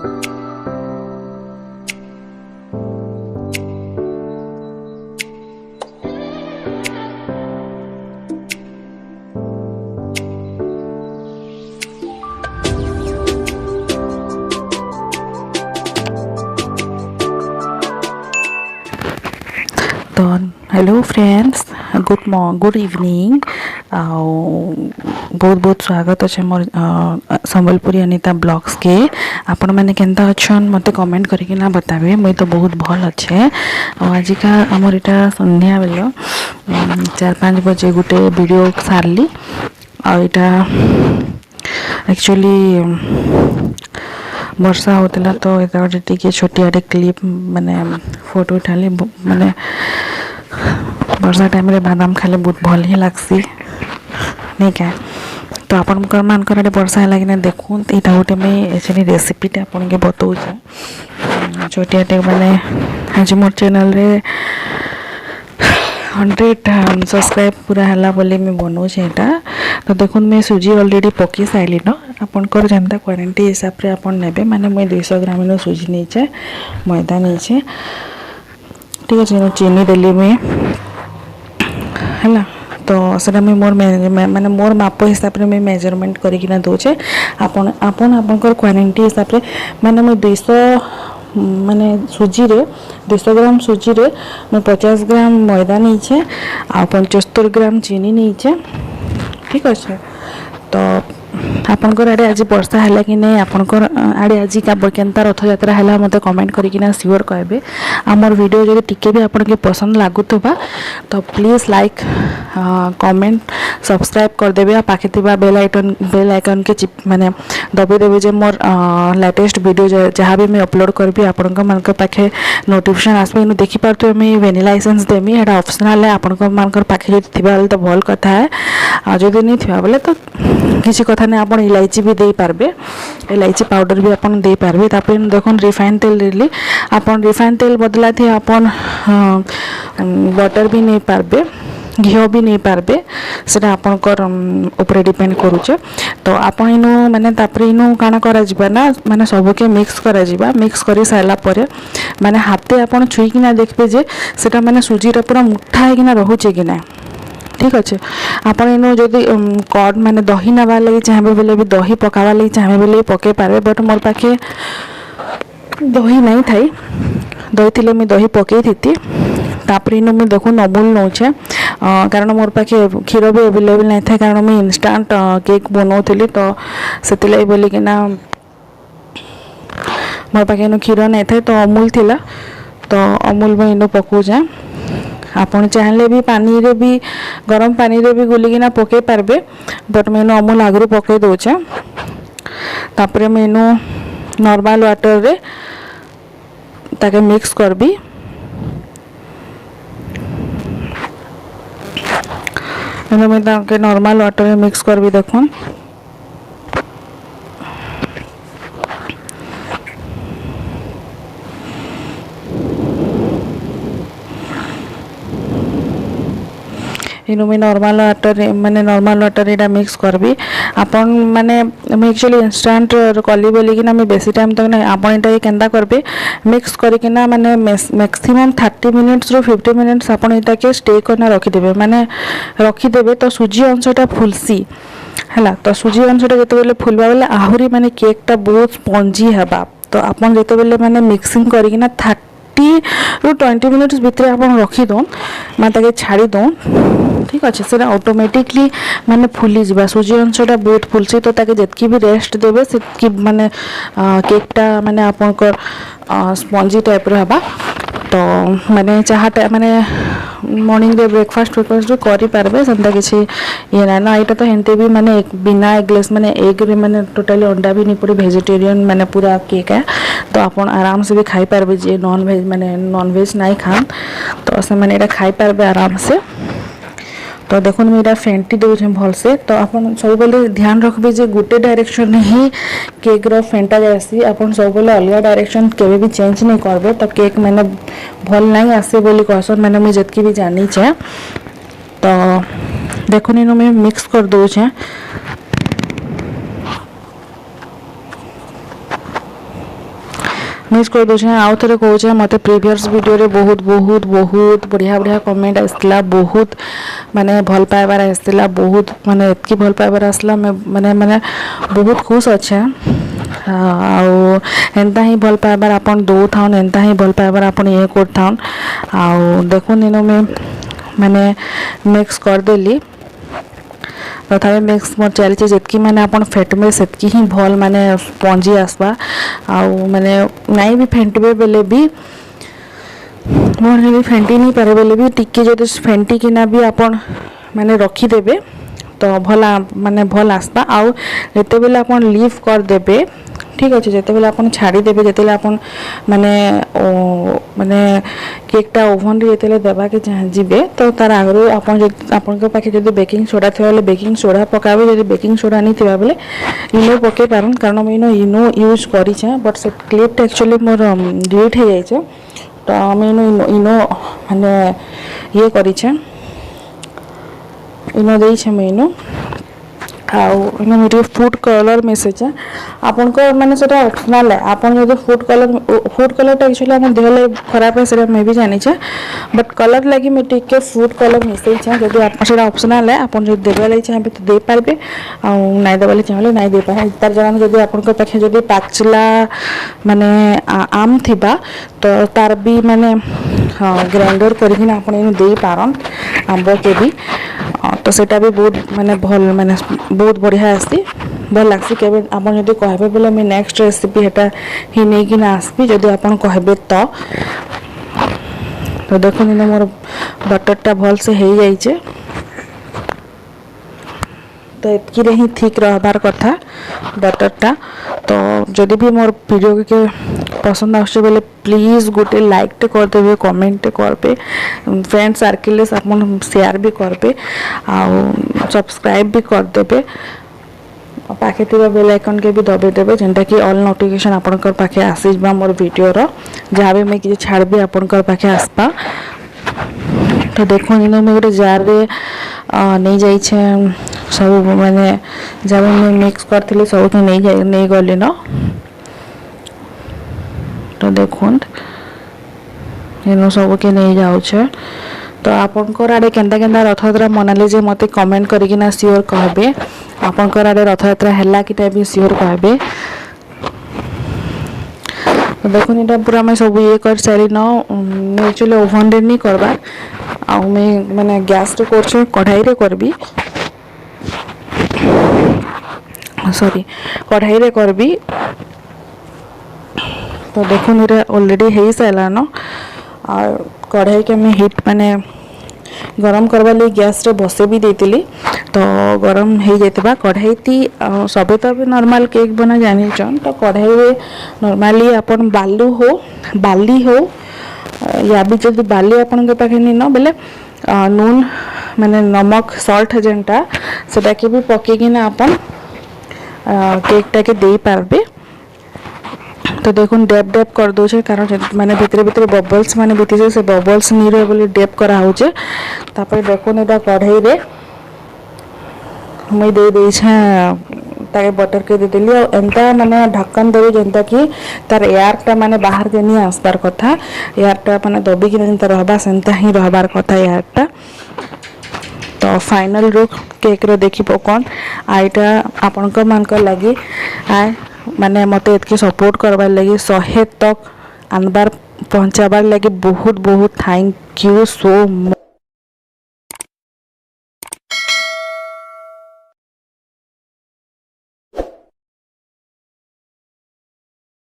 तो hello friends, good evening. बहुत बहुत स्वागत अच्छे मोर संबलपुरी अनिता ब्लॉग्स के। आपण मैंने केंता अच्छन मते कमेंट करके ना बताबे। मुई तो बहुत भल अच्छे। आजिका आमर इटा संध्या बेल 4-5 बजे गोटे वीडियो सारली। आटा एक्चुअली वर्षा होता तो ये गोटे छोटिया क्लिप माने फोटो उठाली। माने वर्षा टाइम रे बादाम खाले बहुत भल ही लगसी नहीं क्या। तो आपण मानकर वर्षा है कि देखूँ यहाँ गोटे मुझे एक्चुअली रेसिपीटा आपन के बताऊँ। छोटिया माने आज मोर चैनल रे 100 सब्सक्राइब पूरा है बोली मैं बनाऊँ यहाँ। तो देखो मैं सुजी ऑलरेडी पकी साइली न। आपनकर जनता क्वारंटी हिसाब से आपन नेबे। माने मैं 200 ग्राम सुजी नहीं मैदा नहीं ठीक अच्छे। चीनी देली मैं है तो सर मैं मोर माने मोर माप हिसाब से मैं मेजरमेंट करके दौचे। आपन आपन आपनकर क्वारंटी हिसाब से माने मैं 200 माने सुजी रे 200 ग्राम सुजी रे मैं 50 ग्राम मैदा नहीं आ 75 ग्राम चीनी नहीं ठीक अच्छे। तो आपनकर आड़े आज वर्षा है कि नहीं, आपनकर आड़े आज केनता रथ यात्रा है मत कमेंट करके सियोर कहबे। आमर वीडियो जो टिके भी आपन के पसंद लागुवा तो प्लीज़ लाइक कमेंट सब्सक्राइब करदेवे। पाखे बेल आइकन के माने दबे देवे जे मोर लेटेस्ट वीडियो जहाँ भी मैं अपलोड करी आपण पाखे नोटिफिकेशन आसबे। इनु देखि पारथु मैं वेनिला एसेंस देमी। एटा ऑप्शनल है। आपण पाखे जो थिबा तो भल कथा है। जदि नहीं थिबा बोले तो किसी कथा नहीं। आप इलायची भी दे पारबे। इलायची पाउडर भी आपन दे पारबे। तापर देखो रिफाइन तेल देली। आपन रिफाइन तेल बदला थी आपन बटर भी नहीं पारबे, घी भी नहीं पारबे। सेटा आपनकर ऊपर डिपेंड करूचे। तो आपन इनु माने तापर इनु काना करा जिबा ना माने सबके मिक्स करा जिबा। मिक्स करी साइला परे माने हाथे आपन छुई किना देखबे जे सेटा माने सुजीरा पूरा मुठा है किना रहुचे कि ना ठीक अच्छे। आपन इनु जदि कॉर्ड माने दही नवा लगी चाहे बोले भी दही पकावा लगी चाहे बोले पके पारे। बट मोर पाखे दही नहीं थाई। दही थिले मैं दही पकई थी। तापर इनु मैं देखो अमूल नौचे कारण मोर पाखे क्षीर भी अवेलेबल नहीं था। कारण मुझे इंस्टांट केक बनाऊली तो से बोली कि ना मोर पाखे इनु क्षीर नहीं था तो अमूल थिला। तो अमूल में इनु पकाऊे। आपन चाहले भी पानी रे भी गरम पानी रे भी गुलिकिना पके पारबे। बट मैं अमूल आगु पकई दौचे। तापर मैंने नॉर्मल वाटर रे ताके मिक्स करबी। मैं ताके नॉर्मल वाटर रे मिक्स करबी। देखो इनु मैं नॉर्मल वाटर माने नॉर्मल वाटर एटा मिक्स करबी। आपन माने मैं एक्चुअली इंस्टेंट कली बोली कि ना मैं बेसी टाइम तक ना आपन एटा केंदा करबे मिक्स करके ना माने मैक्सिमम 30 मिनिट्स रो 50 मिनिट्स आपन एटा के स्टे करना रखी देबे। माने रखी देबे तो सुजी अंशटा फुलसी हैला। तो सुजी अंशटा जते बेले फुलबा बेले आहुरी माने केकटा बहुत स्पंजी हेबा। तो आपन जते बेले माने मिक्सिंग करके ना 30 ରୁ 20 मिनिट्स भितर आपन रखी दो माता के छाड़ी दो ठीक अच्छे। से ऑटोमेटिकली माने फुली जावा। सुजी अंशटा बहुत फुलसी तो ताके जतकी भी रेस्ट देबे से माने केकटा माने आपनकर स्पंजी टाइप रो हेबा। तो माने चाहटा माने मॉर्निंग रे ब्रेकफास्ट भी करि पारबे। सेंता किसी ये ना ना एटा तो हेंते भी माने एक बिना एगलेस माने एग रे माने टोटली अंडा भी नहीं पड़े। वेजिटेरियन माने पूरा केक है। तो आपन आराम से भी खाई पारबे। जे नॉन वेज माने नॉन वेज नहीं खान तो से माने एटा खाई पारबे आराम से। तो देखो मेरा फेंटी दौचे भल से। तो आपन सब बेले ध्यान रखबे जे गोटे डायरेक्शन ही केक रो फेंटा जासी। आपन सब बेले अलग डायरेक्शन केबे भी चेंज नहीं करबे तो केक माने भल नहीं आसे बोली कहसन। माने मुझे जतकी भी जानी छे। तो देखो इनु मैं मिक्स कर दौचे। मिस कर दे आउ थे कहे मत प्रिवियस वीडियो बहुत बहुत बहुत बढ़िया बढ़िया कमेंट आसला बहुत माने भल पाइबार आसला बहुत माने एतकी भल पाइबार आसला माने माने बहुत खुश अच्छे एंता ही भल पाइबार आपन दो थाउन एंता ही भल पाइबार आपन ये कर थाउन आउ देखुन इन में माने मिक्स करदेली तथा मिक्स मोर चलती जितकी मैंने आपन फेटमे सेतकी ही भल माने स्पंजी आसबा आउ माने नाई भी फेंटबे बेले भी मोर भी फेंटी नहीं पारे बेले भी टिके जदि फेंटी किना भी आपन माने रखी देबे तो भल माने भल आसबा आउ जेते बेले आपन लीव कर देबे ठीक अच्छे जिते बेले आपन छाड़ी देबे जिते आपन माने माने केकटा ओवन रे जिते देबा के चाहिए तो तार आगु आपन के पाखे जदि बेकिंग सोडा थे बेले बेकिंग सोडा पकाबे जदि बेकिंग सोडा नहीं थिबा बेले इनो पके पारन कारण मैं इनो यूज करी छे बट से क्लिप एक्चुअली मोर डिलीट हो जाए तो मैं इनो माने ये करी छे इनो देई छे मैं इनो आउ फूड कलर मिसेचे आपन को माने सेटा ऑप्शनल है आपन जो फूड कलर एक्चुअली हम देहले खराब है सेटा मैं भी जानी छे बट कलर लगी मैं टिके फूड कलर मिसई छे जदि आपन सेटा ऑप्शनल है आपन जो देबे लई चाहे तो दे पारबे आ नाइ देबे लई चाहे नाइ दे पाए तार जगह जदि आपन को पाखे जदि पाचला माने आम थिबा तो तार भी माने ग्राइंडर करके आपन इन दे पारन आंबो के भी तो सेटा भी बहुत माने भल माने बहुत बढ़िया आसी भल लागसी केबे आपन जदि कहबे बोले मैं नेक्स्ट रेसिपी हेटा ही नै कि ना आसबी जदि आपन कहबे तो देखो इन मोर बटरटा भल से हो जाइए तो एतकी रे ही ठीक रहबार कथा बटरटा तो जदि भी मोर वीडियो के पसंद आछे बेले प्लीज गोटे लाइक टे कर देबे कमेंट करबे फ्रेंड सर्किल ले आपन शेयर भी करबे आ सब्सक्राइब भी कर देबे पाखे ଥିବା बेल आइकन के भी दबे देबे जेंटा कि ऑल नोटिफिकेशन आपन कर पाखे आसीबा मोर वीडियो रो जहाँ भी मैं कि छाड़बे आपन कर पाखे आसबा तो देखो इन में गोटे जार रे नहीं जाई छे सब माने जब मैं मिक्स करथिली सब के नहीं गली न तो देखुन इन सब के नहीं जाऊ छे तो आपनकर आड़े केंदा केंदा रथयात्रा मनाले जे मते कमेंट करिकि ना श्योर कहबे आपनकर आड़े रथयात्रा हैला कि भी श्योर कहबे तो देखो इटा पूरा मैं सब ये कर सारी न मैं एक्चुअली ओवन रे नहीं करबा आ मैं माने गैस रे करछ कढ़ाई रे करबी सॉरी कढ़ाई रे करबी तो देखो मेरा ऑलरेडी हो सारा न और कढ़ाई के मैं हिट माने गरम करवा लिए गैस रे बसे भी देती तो गरम हो जाता कढ़ाई थी सबे तो नॉर्मल केक बना जानी चन तो कढ़ाई रे नॉर्मली अपन बाली हो या भी जब बाली अपन के पाखे नहीं न बेले नून माने नमक सॉल्ट जेनटा सेटा के भी पकेगी ना अपन केकटा के दे पारबे तो देखुन डेप डेप कर दो कारण माने भितरे भितरे बबल्स माने बीती से बबल्स नहीं रहे बोली डेप करा होचे तापर देखुन एटा कढ़ाई रे मैं दे दे ताके बटर के दे देली एंता माने ढक्कन देबे जेंता कि तार एयरटा माने बाहर के नहीं आसबार कथा एयरटा माने दबी कि जेंता रहबा सेंता ही रहबार कथा एयरटा तो फाइनल लुक केक रो देखि पकोन आइटा आपनक मानक लागि आय माने मते एतके सपोर्ट करबार लगी 100 तक आनबार पहुंचाबार लगी बहुत बहुत थैंक यू सो मच।